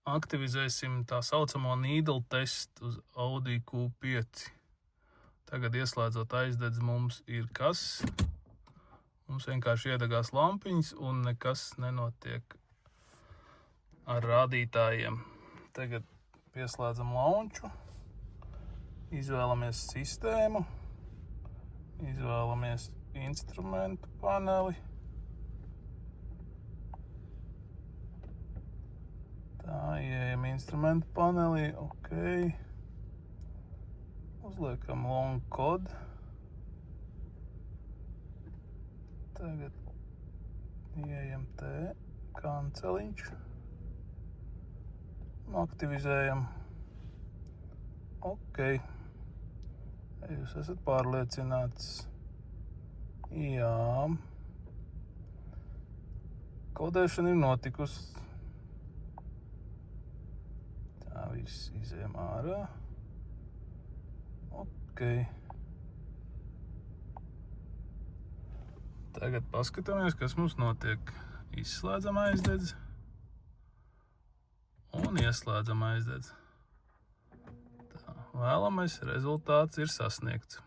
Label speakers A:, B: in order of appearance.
A: aktivizēsim tā saucamo needle testu uz Audi Q5. Tagad ieslēdzot aizdedz mums ir kas? Mums vienkārši iedegās lampiņas un nekas nenotiek ar rādītājiem. Tagad pieslēdzam launču, izvēlamies sistēmu, izvēlamies instrumentu paneli. Tā, ieejam instrumentu panelī, ok. Uzliekam long code. Tagad ieejam te, kanceliņš. Un aktivizējam. Ok. Jūs esat pārliecināts. Jā. Kodēšana ir notikusi. Tā, viss izējam ārā. Ok. Tagad paskatāmies, kas mums notiek. Izslēdzam aizdedzi un ieslēdzam aizdedzi. Tā, vēlamais rezultāts ir sasniegts.